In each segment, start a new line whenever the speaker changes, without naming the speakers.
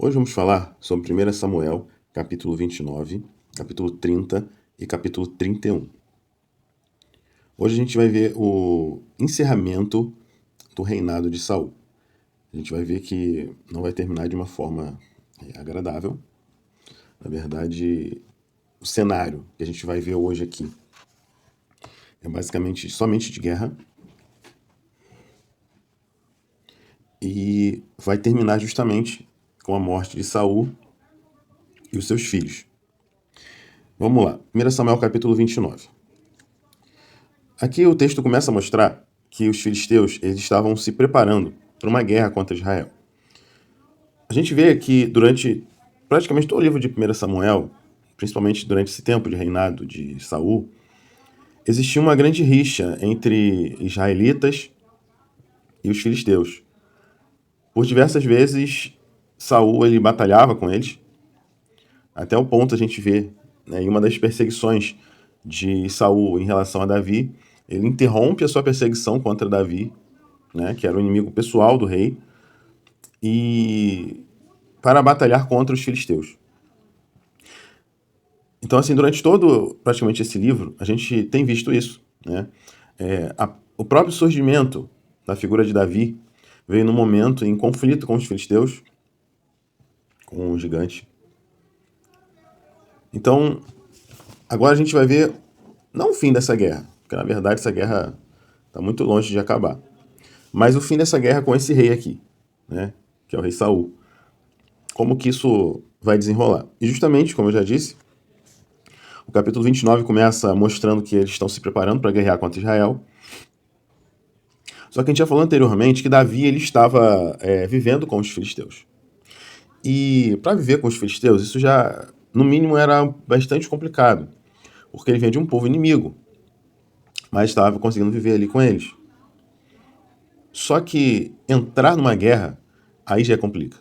Hoje vamos falar sobre 1 Samuel, capítulo 29, capítulo 30 e capítulo 31. Hoje a gente vai ver o encerramento do reinado de Saul. A gente vai ver que não vai terminar de uma forma agradável. Na verdade, o cenário que a gente vai ver hoje aqui é basicamente somente de guerra. E vai terminar justamente com a morte de Saul e os seus filhos. Vamos lá, 1 Samuel capítulo 29. Aqui o texto começa a mostrar que os filisteus eles estavam se preparando para uma guerra contra Israel. A gente vê que durante praticamente todo o livro de 1 Samuel, principalmente durante esse tempo de reinado de Saul, existia uma grande rixa entre israelitas e os filisteus. Por diversas vezes, Saul ele batalhava com eles, até o ponto a gente vê, né, em uma das perseguições de Saul em relação a Davi, ele interrompe a sua perseguição contra Davi, né, que era o inimigo pessoal do rei, e para batalhar contra os filisteus. Então, assim, durante todo praticamente esse livro, a gente tem visto isso, né? O próprio surgimento da figura de Davi veio num momento em conflito com os filisteus, com o gigante. Então, agora a gente vai ver não o fim dessa guerra, porque na verdade essa guerra está muito longe de acabar, mas o fim dessa guerra com esse rei aqui, né? Que é o rei Saul. Como que isso vai desenrolar? E justamente, como eu já disse, o capítulo 29 começa mostrando que eles estão se preparando para guerrear contra Israel. Só que a gente já falou anteriormente que Davi ele estava vivendo com os filisteus. E para viver com os filisteus, isso já, no mínimo, era bastante complicado, porque ele vinha de um povo inimigo, mas estava conseguindo viver ali com eles. Só que entrar numa guerra, aí já complica.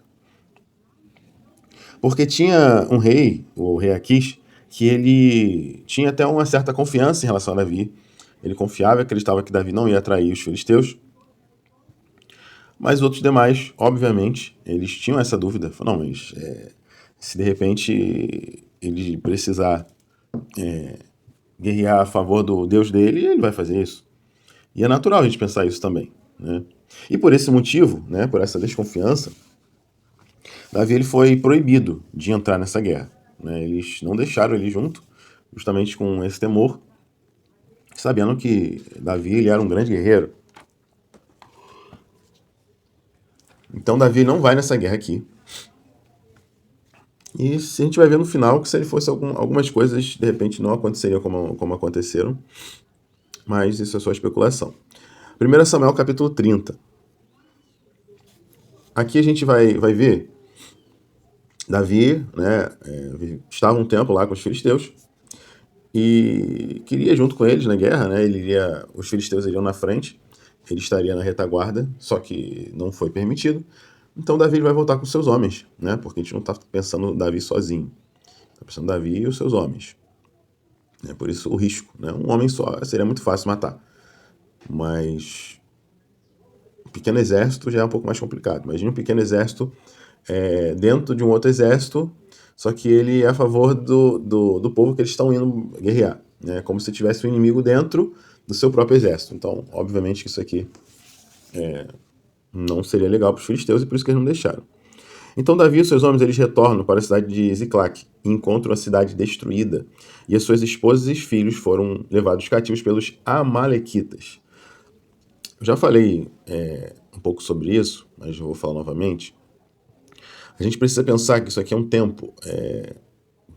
Porque tinha um rei, o rei Aquis, que ele tinha até uma certa confiança em relação a Davi. Ele confiava e acreditava que Davi não ia atrair os filisteus. Mas os outros demais, obviamente, eles tinham essa dúvida. Falaram, não, mas se de repente ele precisar guerrear a favor do Deus dele, ele vai fazer isso. E é natural a gente pensar isso também, né? E por esse motivo, né, por essa desconfiança, Davi ele foi proibido de entrar nessa guerra, né? Eles não deixaram ele junto, justamente com esse temor, sabendo que Davi ele era um grande guerreiro. Então Davi não vai nessa guerra aqui. E a gente vai ver no final que se ele fosse algumas coisas, de repente não aconteceriam como aconteceram. Mas isso é só especulação. 1 Samuel capítulo 30. Aqui a gente vai ver Davi, né, estava um tempo lá com os filisteus e queria ir junto com eles na guerra, né? Os filisteus iriam na frente, ele estaria na retaguarda, só que não foi permitido. Então Davi vai voltar com seus homens, né? Porque a gente não está pensando Davi sozinho, está pensando Davi e os seus homens. Por isso o risco, né? Um homem só seria muito fácil matar, mas um pequeno exército já é um pouco mais complicado. Imagina um pequeno exército dentro de um outro exército, só que ele é a favor do povo que eles estão indo guerrear, né? Como se tivesse um inimigo dentro do seu próprio exército. Então, obviamente que isso aqui não seria legal para os filisteus e por isso que eles não deixaram. Então Davi e seus homens eles retornam para a cidade de Ziclac e encontram a cidade destruída, e as suas esposas e filhos foram levados cativos pelos amalequitas. Eu já falei um pouco sobre isso, mas eu vou falar novamente. A gente precisa pensar que isso aqui é um tempo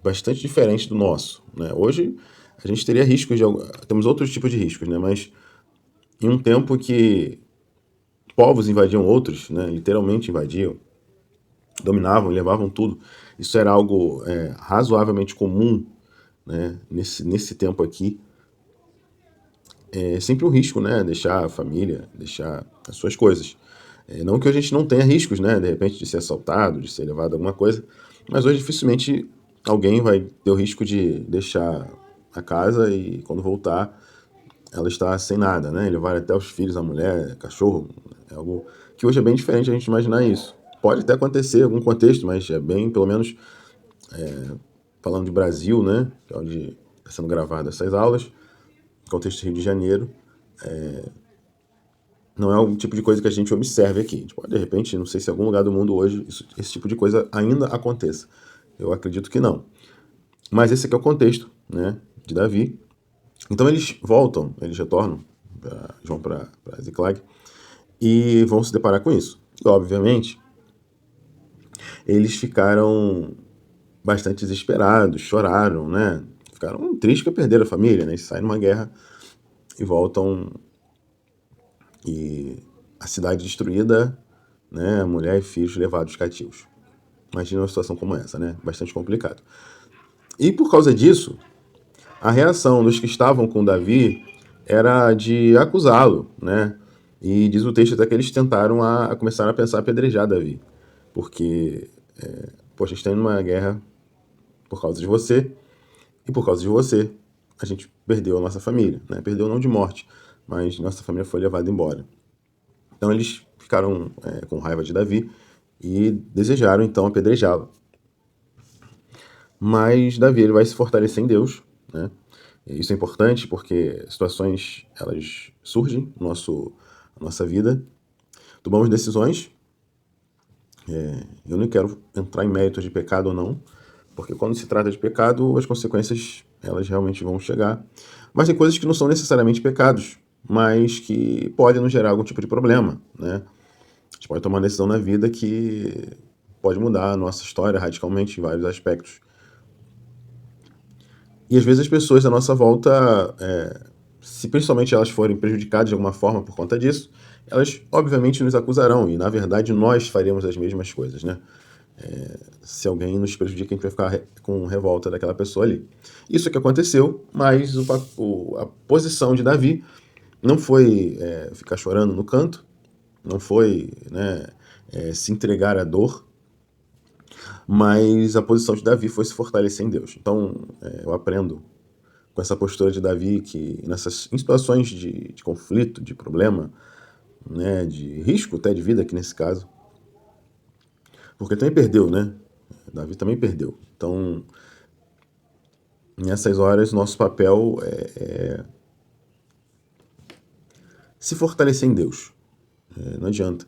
bastante diferente do nosso, né? Hoje a gente teria riscos temos outros tipos de riscos, né? Mas em um tempo que povos invadiam outros, né? Literalmente invadiam, dominavam, levavam tudo. Isso era algo razoavelmente comum, né? Nesse tempo aqui. É sempre um risco, né? Deixar a família, deixar as suas coisas. Não que a gente não tenha riscos, né? De repente de ser assaltado, de ser levado a alguma coisa, mas hoje dificilmente alguém vai ter o risco de deixar a casa e quando voltar ela está sem nada, né? Levar até os filhos, a mulher, cachorro, é algo que hoje é bem diferente a gente imaginar isso. pode até acontecer em algum contexto, mas é bem, pelo menos, falando de Brasil, né, que é onde está sendo gravado essas aulas, contexto Rio de Janeiro, não é o tipo de coisa que a gente observe aqui. A gente pode, de repente, não sei se em algum lugar do mundo hoje esse tipo de coisa ainda aconteça. Eu acredito que não. Mas esse aqui é o contexto, né, de Davi. Então eles voltam, eles retornam, vão para Ziklag e vão se deparar com isso. E, obviamente, eles ficaram bastante desesperados, choraram, né? Ficaram tristes porque perderam a família, né? Eles saem numa guerra e voltam e a cidade destruída, né? Mulher e filhos levados cativos. Imagina uma situação como essa, né? Bastante complicado. E por causa disso, a reação dos que estavam com Davi era de acusá-lo, né? E diz o texto até que eles tentaram começar a pensar a apedrejar Davi. Porque, poxa, a gente está indo numa guerra por causa de você, e por causa de você, a gente perdeu a nossa família, né? Perdeu não de morte, mas nossa família foi levada embora. Então eles ficaram com raiva de Davi e desejaram então apedrejá-lo. Mas Davi ele vai se fortalecer em Deus, né? E isso é importante porque situações elas surgem na nossa vida, tomamos decisões. Eu não quero entrar em méritos de pecado ou não, porque quando se trata de pecado, as consequências elas realmente vão chegar. Mas tem coisas que não são necessariamente pecados, mas que podem nos gerar algum tipo de problema, né? A gente pode tomar uma decisão na vida que pode mudar a nossa história radicalmente em vários aspectos. E às vezes as pessoas à nossa volta, se principalmente elas forem prejudicadas de alguma forma por conta disso, elas obviamente nos acusarão, e na verdade nós faremos as mesmas coisas, né? Se alguém nos prejudica, a gente vai ficar com revolta daquela pessoa ali. Isso é que aconteceu, mas a posição de Davi não foi ficar chorando no canto, não foi, né, se entregar à dor, mas a posição de Davi foi se fortalecer em Deus. Então, eu aprendo com essa postura de Davi que em situações de conflito, de problema, né, de risco até de vida aqui nesse caso, porque também perdeu, né? Davi também perdeu. Então, nessas horas, nosso papel é se fortalecer em Deus. Não adianta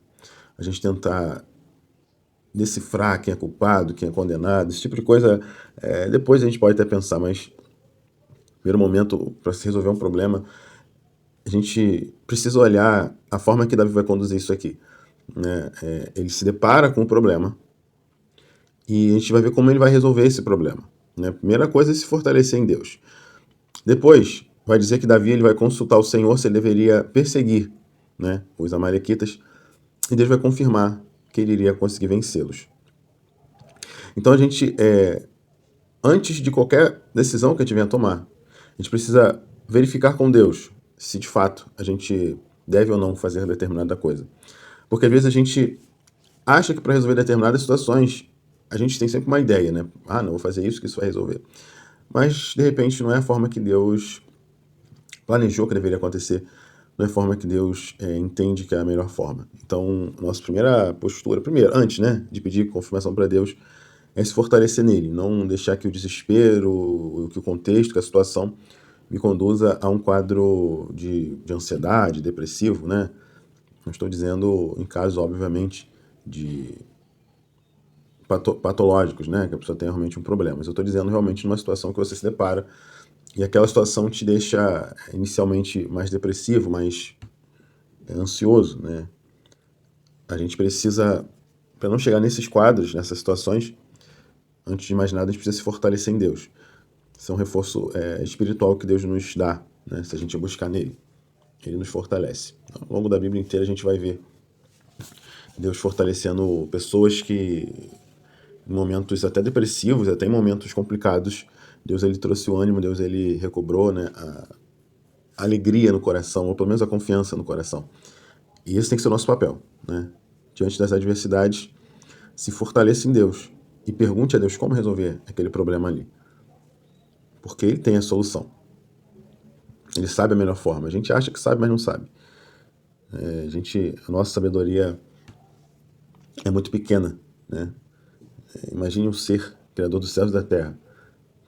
a gente tentar decifrar quem é culpado, quem é condenado, esse tipo de coisa. Depois a gente pode até pensar, mas no primeiro momento, para se resolver um problema, a gente precisa olhar a forma que Davi vai conduzir isso aqui, né? Ele se depara com o problema e a gente vai ver como ele vai resolver esse problema, né? A primeira coisa é se fortalecer em Deus. Depois, vai dizer que Davi ele vai consultar o Senhor se ele deveria perseguir, né, os amalequitas, e Deus vai confirmar que ele iria conseguir vencê-los. Então a gente, antes de qualquer decisão que a gente venha tomar, a gente precisa verificar com Deus se de fato a gente deve ou não fazer determinada coisa. Porque às vezes a gente acha que para resolver determinadas situações a gente tem sempre uma ideia, né? Ah, não, vou fazer isso que isso vai resolver. Mas de repente não é a forma que Deus planejou que deveria acontecer, não é a forma que Deus entende que é a melhor forma. Então, nossa primeira postura, antes, né, de pedir confirmação para Deus, é se fortalecer nele, não deixar que o desespero, que o contexto, que a situação me conduza a um quadro de ansiedade, depressivo, né? Não estou dizendo em casos, obviamente, de patológicos, né, que a pessoa tem realmente um problema, mas eu estou dizendo realmente numa situação que você se depara e aquela situação te deixa inicialmente mais depressivo, mais ansioso, né? A gente precisa, para não chegar nesses quadros, nessas situações, antes de mais nada, a gente precisa se fortalecer em Deus. Isso é um reforço espiritual que Deus nos dá, né? Se a gente buscar nele. Ele nos fortalece. Ao longo da Bíblia inteira a gente vai ver Deus fortalecendo pessoas que, em momentos até depressivos, até em momentos complicados, Deus ele trouxe o ânimo, Deus ele recobrou, né, a alegria no coração, ou pelo menos a confiança no coração. E esse tem que ser o nosso papel, né? Diante das adversidades, se fortaleça em Deus e pergunte a Deus como resolver aquele problema ali. Porque Ele tem a solução. Ele sabe a melhor forma. A gente acha que sabe, mas não sabe. A nossa sabedoria é muito pequena, né? Imagine um ser, criador dos céus e da terra,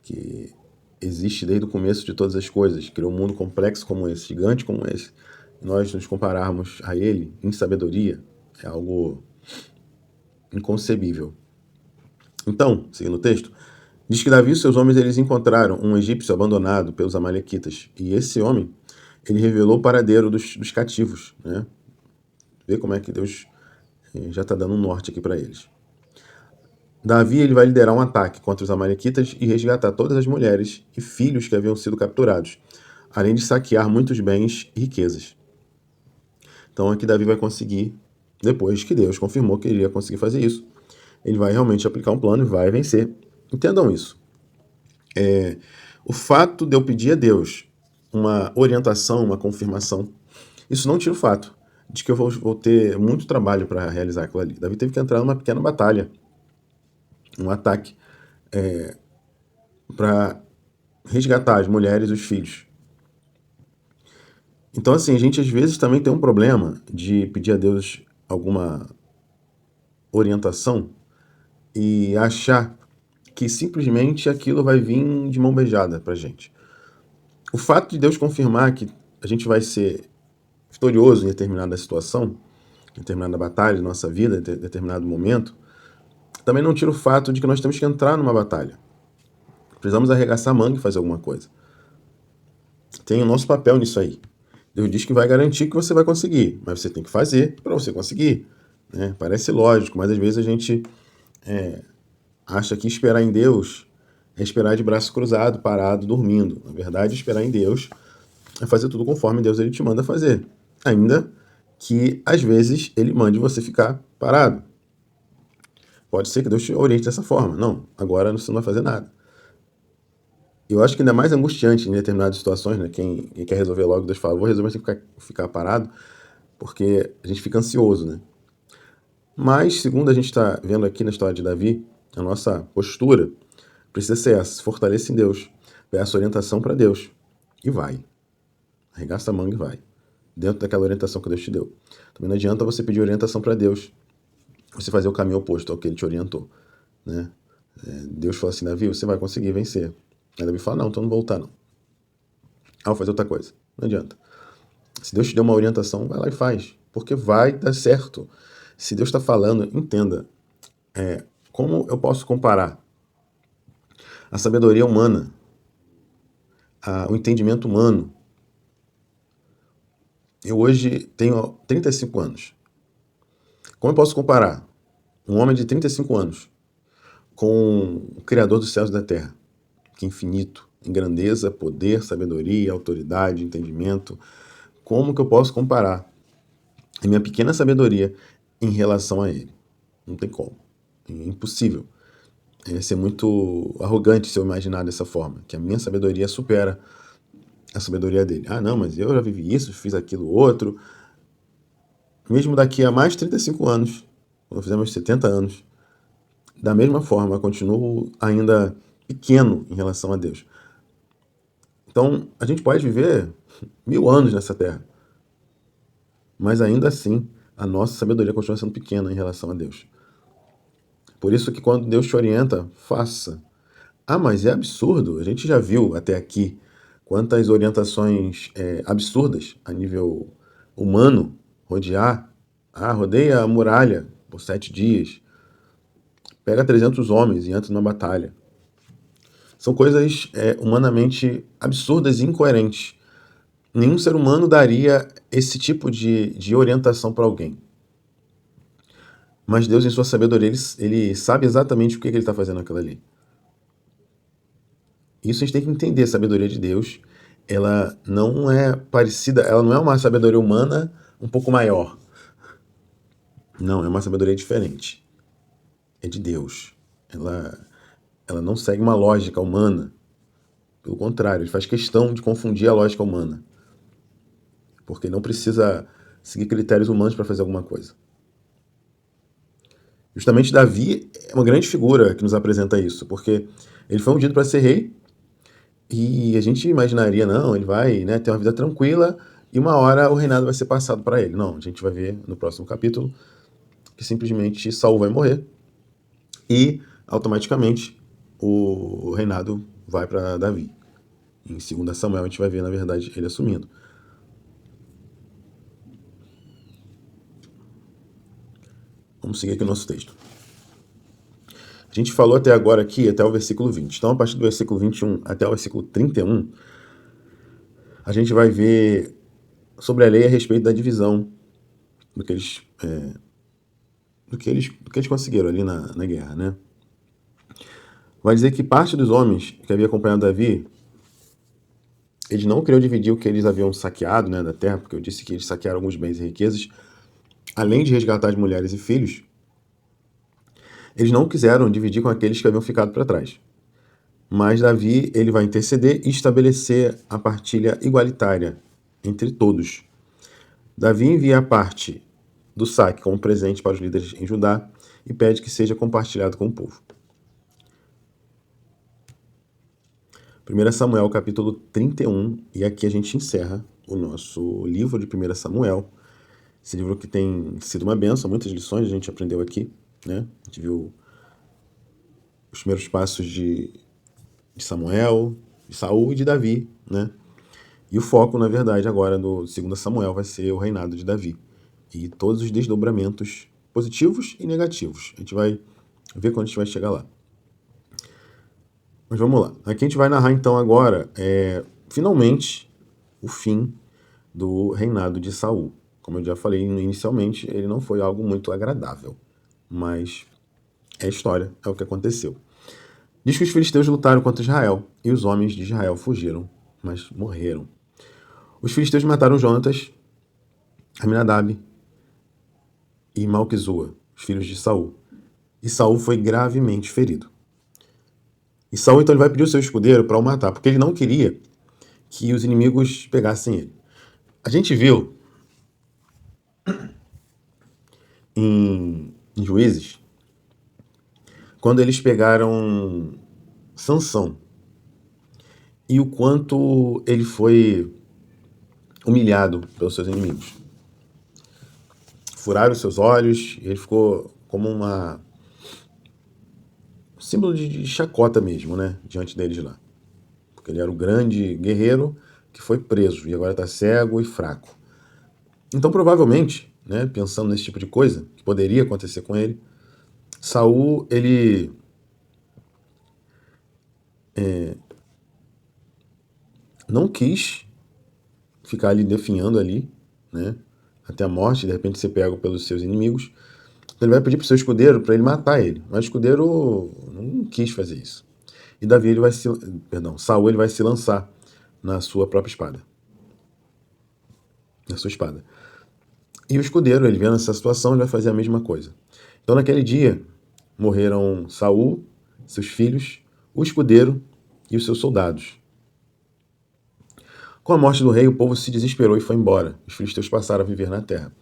que existe desde o começo de todas as coisas, criou um mundo complexo como esse, gigante como esse. E nós nos compararmos a ele em sabedoria é algo inconcebível. Então, seguindo o texto, diz que Davi e seus homens eles encontraram um egípcio abandonado pelos amalequitas. E esse homem, ele revelou o paradeiro dos cativos, né? Vê como é que Deus já está dando um norte aqui para eles. Davi ele vai liderar um ataque contra os amalequitas e resgatar todas as mulheres e filhos que haviam sido capturados, além de saquear muitos bens e riquezas. Então aqui Davi vai conseguir, depois que Deus confirmou que ele ia conseguir fazer isso, ele vai realmente aplicar um plano e vai vencer. Entendam isso. O fato de eu pedir a Deus uma orientação, uma confirmação, isso não tira o fato de que eu vou ter muito trabalho para realizar aquilo ali. Davi teve que entrar numa pequena batalha, um ataque, para resgatar as mulheres e os filhos. Então, assim, a gente às vezes também tem um problema de pedir a Deus alguma orientação e achar que simplesmente aquilo vai vir de mão beijada pra gente. O fato de Deus confirmar que a gente vai ser vitorioso em determinada situação, em determinada batalha de nossa vida, em determinado momento, também não tira o fato de que nós temos que entrar numa batalha. Precisamos arregaçar a manga e fazer alguma coisa. Tem o nosso papel nisso aí. Deus diz que vai garantir que você vai conseguir, mas você tem que fazer para você conseguir. Né? Parece lógico, mas às vezes a gente acha que esperar em Deus é esperar de braço cruzado, parado, dormindo. Na verdade, esperar em Deus é fazer tudo conforme Deus ele te manda fazer. Ainda que, às vezes, ele mande você ficar parado. Pode ser que Deus te oriente dessa forma. Não, agora você não vai fazer nada. Eu acho que ainda mais angustiante em determinadas situações, né? Quem quer resolver logo, Deus fala, vou resolver sem ficar parado, porque a gente fica ansioso, né? Mas, segundo a gente está vendo aqui na história de Davi, a nossa postura precisa ser essa, se fortaleça em Deus, peça orientação para Deus e vai. Arregaça a manga e vai. Dentro daquela orientação que Deus te deu. Também não adianta você pedir orientação para Deus, você fazer o caminho oposto ao que Ele te orientou, né? Deus fala assim, Davi, você vai conseguir vencer. Aí Davi fala, não, então não vou voltar não. Ah, vou fazer outra coisa. Não adianta. Se Deus te deu uma orientação, vai lá e faz. Porque vai dar certo. Se Deus está falando, entenda. Como eu posso comparar a sabedoria humana, o entendimento humano? Eu hoje tenho 35 anos. Como eu posso comparar um homem de 35 anos com o Criador dos céus e da terra, que é infinito, em grandeza, poder, sabedoria, autoridade, entendimento? Como que eu posso comparar a minha pequena sabedoria em relação a ele? Não tem como. É impossível. É ser muito arrogante se eu imaginar dessa forma, que a minha sabedoria supera a sabedoria dele. Ah, não, mas eu já vivi isso, fiz aquilo outro. Mesmo daqui a mais de 35 anos, quando fizemos 70 anos, da mesma forma, eu continuo ainda pequeno em relação a Deus. Então, a gente pode viver 1000 anos nessa terra, mas ainda assim, a nossa sabedoria continua sendo pequena em relação a Deus. Por isso que quando Deus te orienta, faça. Ah, mas é absurdo. A gente já viu até aqui quantas orientações absurdas a nível humano. Rodear. Ah, rodeia a muralha por 7 dias. Pega 300 homens e entra numa batalha. São coisas humanamente absurdas e incoerentes. Nenhum ser humano daria esse tipo de orientação para alguém. Mas Deus, em sua sabedoria, ele sabe exatamente o que ele está fazendo aquilo ali. Isso a gente tem que entender. A sabedoria de Deus, ela não é parecida, ela não é uma sabedoria humana um pouco maior. Não, é uma sabedoria diferente. É de Deus. Ela não segue uma lógica humana. Pelo contrário, ele faz questão de confundir a lógica humana. Porque não precisa seguir critérios humanos para fazer alguma coisa. Justamente Davi é uma grande figura que nos apresenta isso, porque ele foi ungido para ser rei e a gente imaginaria, não, ele vai, né, ter uma vida tranquila e uma hora o reinado vai ser passado para ele. Não, a gente vai ver no próximo capítulo que simplesmente Saul vai morrer e automaticamente o reinado vai para Davi. Em 2 Samuel a gente vai ver, na verdade, ele assumindo. Vamos seguir aqui o nosso texto. A gente falou até agora aqui, até o versículo 20. Então, a partir do versículo 21 até o versículo 31, a gente vai ver sobre a lei a respeito da divisão do que eles conseguiram ali na guerra, né? Vai dizer que parte dos homens que havia acompanhado Davi, eles não queriam dividir o que eles haviam saqueado, né, da terra, porque eu disse que eles saquearam alguns bens e riquezas, além de resgatar as mulheres e filhos. Eles não quiseram dividir com aqueles que haviam ficado para trás. Mas Davi, ele vai interceder e estabelecer a partilha igualitária entre todos. Davi envia a parte do saque como presente para os líderes em Judá e pede que seja compartilhado com o povo. 1 Samuel, capítulo 31, e aqui a gente encerra o nosso livro de 1 Samuel. Esse livro que tem sido uma benção, muitas lições a gente aprendeu aqui, né? A gente viu os primeiros passos de Samuel, de Saul e de Davi, né? E o foco, na verdade, agora do 2 Samuel vai ser o reinado de Davi e todos os desdobramentos positivos e negativos. A gente vai ver quando a gente vai chegar lá. Mas vamos lá. Aqui a gente vai narrar então agora, finalmente, o fim do reinado de Saul. Como eu já falei inicialmente, ele não foi algo muito agradável, mas é história, é o que aconteceu. Diz que os filisteus lutaram contra Israel e os homens de Israel fugiram, mas morreram. Os filisteus mataram Jonatas, Aminadab e Malquizua, os filhos de Saul. E Saul foi gravemente ferido. E Saul então ele vai pedir o seu escudeiro para o matar, porque ele não queria que os inimigos pegassem ele. A gente viu em Juízes, quando eles pegaram Sansão, e o quanto ele foi humilhado pelos seus inimigos. Furaram os seus olhos, e ele ficou como um símbolo de chacota mesmo, né, diante deles lá. Porque ele era o grande guerreiro que foi preso, e agora está cego e fraco. Então, provavelmente, né, pensando nesse tipo de coisa, que poderia acontecer com ele, Saul, ele não quis ficar ali definhando ali, né, até a morte, de repente ser pego pelos seus inimigos. Então ele vai pedir para o seu escudeiro para ele matar ele, mas o escudeiro não quis fazer isso. E Davi ele vai Saul ele vai se lançar na sua própria espada, na sua espada. E o escudeiro, ele vendo essa situação, ele vai fazer a mesma coisa. Então naquele dia morreram Saul, seus filhos, o escudeiro e os seus soldados. Com a morte do rei, o povo se desesperou e foi embora. Os filisteus passaram a viver na terra.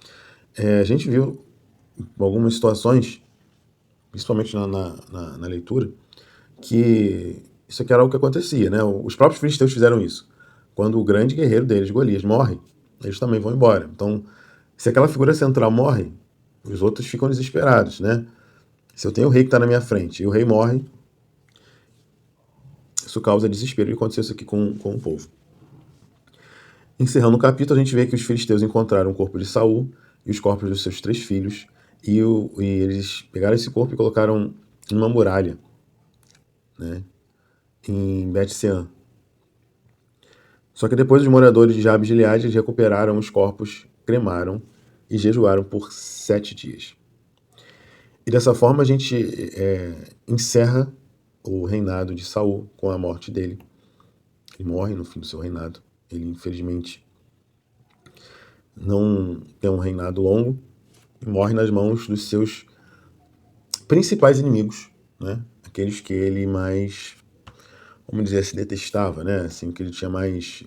A gente viu algumas situações, principalmente na leitura, que isso aqui era o que acontecia, né? Os próprios filisteus fizeram isso. Quando o grande guerreiro deles, Golias, morre, eles também vão embora. Então, se aquela figura central morre, os outros ficam desesperados, né? Se eu tenho o rei que está na minha frente e o rei morre, isso causa desespero. E aconteceu isso aqui com o povo. Encerrando o capítulo, a gente vê que os filisteus encontraram o corpo de Saul e os corpos dos seus 3 filhos, e eles pegaram esse corpo e colocaram em uma muralha, né, em Bet-Sean. Só que depois os moradores de Jabes de Gileade recuperaram os corpos, cremaram e jejuaram por 7 dias. E dessa forma a gente encerra o reinado de Saul com a morte dele. Ele morre no fim do seu reinado. Ele, infelizmente, não tem um reinado longo e morre nas mãos dos seus principais inimigos, né? Aqueles que ele mais, vamos dizer assim, detestava, né? Assim, que ele tinha mais...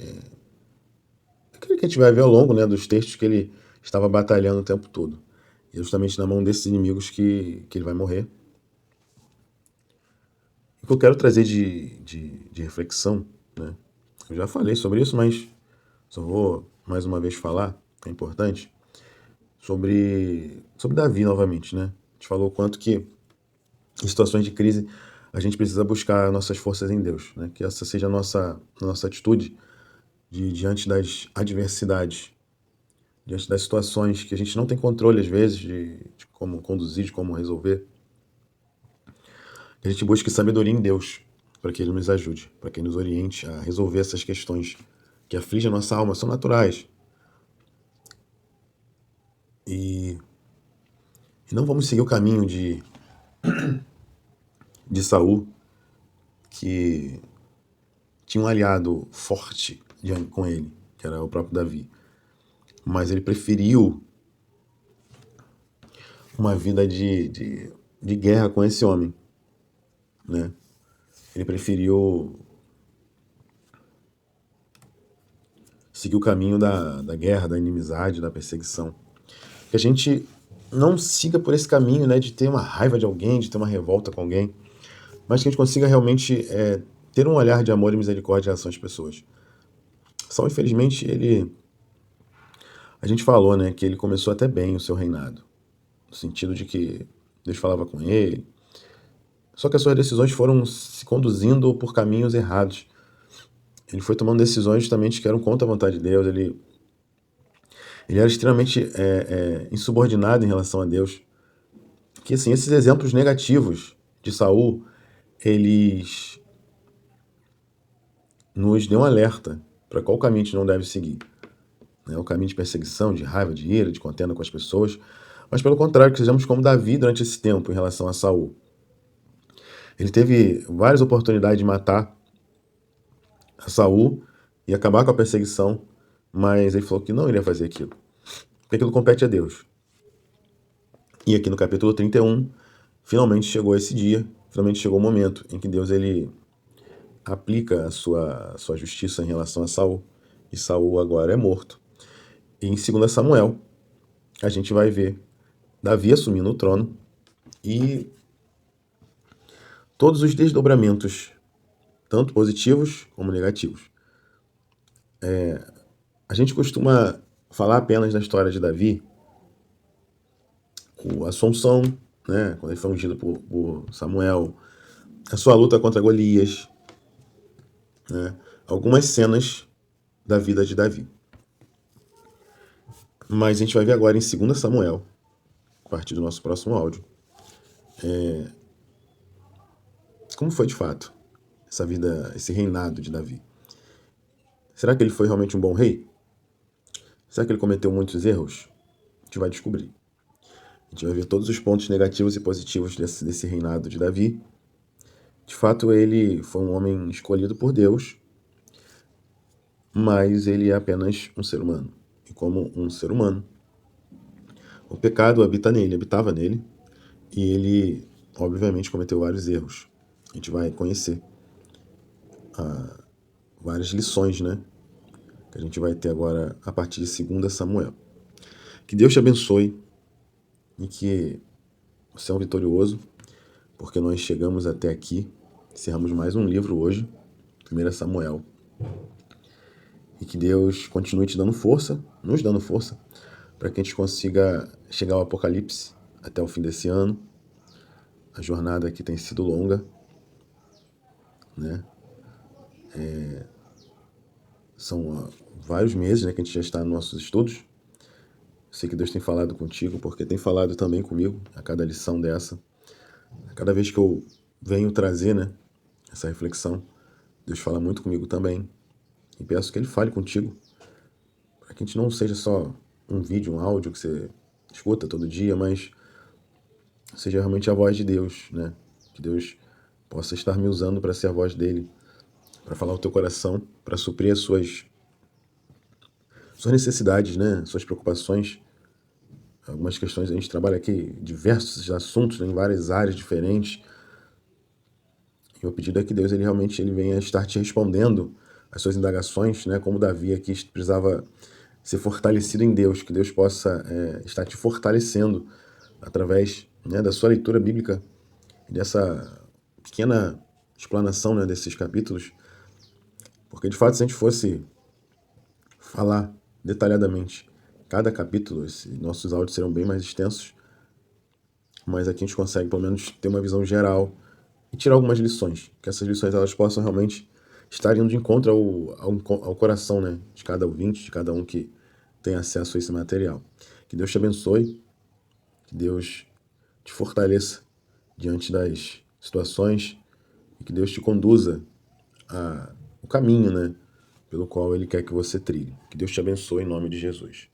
aquilo que a gente vai ver ao longo, né, dos textos que ele estava batalhando o tempo todo. E é justamente na mão desses inimigos que ele vai morrer. O que eu quero trazer de reflexão, né? Eu já falei sobre isso, mas só vou mais uma vez falar, é importante. sobre Davi novamente, né? A gente falou o quanto que em situações de crise a gente precisa buscar nossas forças em Deus, né? Que essa seja a nossa atitude diante das adversidades, diante das situações que a gente não tem controle às vezes de como conduzir, de como resolver. Que a gente busque sabedoria em Deus para que Ele nos ajude, para que Ele nos oriente a resolver essas questões que afligem a nossa alma, são naturais. E, e não vamos seguir o caminho de Saul, que tinha um aliado forte com ele, que era o próprio Davi. Mas ele preferiu uma vida de guerra com esse homem, né? Ele preferiu seguir o caminho da guerra, da inimizade, da perseguição. Que a gente não siga por esse caminho, né, de ter uma raiva de alguém, de ter uma revolta com alguém, mas que a gente consiga realmente ter um olhar de amor e misericórdia em relação às pessoas. Saul, infelizmente, a gente falou, né, que ele começou até bem o seu reinado, no sentido de que Deus falava com ele, só que as suas decisões foram se conduzindo por caminhos errados. Ele foi tomando decisões justamente que eram contra a vontade de Deus, ele era extremamente insubordinado em relação a Deus. Que assim, esses exemplos negativos de Saul, eles nos dão um alerta para qual caminho a gente não deve seguir. Né? O caminho de perseguição, de raiva, de ira, de contenda com as pessoas, mas pelo contrário, que sejamos como Davi durante esse tempo em relação a Saul. Ele teve várias oportunidades de matar a Saul e acabar com a perseguição, mas ele falou que não iria fazer aquilo, porque aquilo compete a Deus. E aqui no capítulo 31, finalmente chegou esse dia, finalmente chegou o momento em que Deus ele aplica a sua justiça em relação a Saul, e Saul agora é morto. E em 2 Samuel, a gente vai ver Davi assumindo o trono e todos os desdobramentos, tanto positivos como negativos. A gente costuma falar apenas da história de Davi, a Assunção, né, quando ele foi ungido por Samuel, a sua luta contra Golias, né, algumas cenas da vida de Davi. Mas a gente vai ver agora em 2 Samuel, a partir do nosso próximo áudio, como foi de fato essa vida, esse reinado de Davi. Será que ele foi realmente um bom rei? Será que ele cometeu muitos erros? A gente vai descobrir. A gente vai ver todos os pontos negativos e positivos desse reinado de Davi. De fato, ele foi um homem escolhido por Deus, mas ele é apenas um ser humano. E como um ser humano, o pecado habitava nele, e ele, obviamente, cometeu vários erros. A gente vai conhecer várias lições, né? Que a gente vai ter agora a partir de 2 Samuel. Que Deus te abençoe e que você é um vitorioso, porque nós chegamos até aqui, encerramos mais um livro hoje, 1 Samuel. E que Deus continue te dando força, nos dando força, para que a gente consiga chegar ao Apocalipse até o fim desse ano. A jornada aqui tem sido longa, né? São vários meses, né, que a gente já está nos nossos estudos. Sei que Deus tem falado contigo, porque tem falado também comigo a cada lição dessa. A cada vez que eu venho trazer, né, essa reflexão, Deus fala muito comigo também. E peço que Ele fale contigo, para que a gente não seja só um vídeo, um áudio que você escuta todo dia, mas seja realmente a voz de Deus, né? Que Deus possa estar me usando para ser a voz dele, para falar o teu coração, para suprir as suas necessidades, né? Suas preocupações. Algumas questões, a gente trabalha aqui diversos assuntos, né, em várias áreas diferentes. E o pedido é que Deus ele realmente ele venha estar te respondendo as suas indagações, né? Como Davi aqui precisava ser fortalecido em Deus, que Deus possa estar te fortalecendo através, né, da sua leitura bíblica, dessa pequena explanação, né, desses capítulos, porque de fato se a gente fosse falar detalhadamente cada capítulo. Nossos áudios serão bem mais extensos, mas aqui a gente consegue pelo menos ter uma visão geral e tirar algumas lições, que essas lições elas possam realmente estar indo de encontro ao coração, né, de cada ouvinte, de cada um que tem acesso a esse material. Que Deus te abençoe, que Deus te fortaleça diante das situações e que Deus te conduza o caminho, né, pelo qual Ele quer que você trilhe. Que Deus te abençoe em nome de Jesus.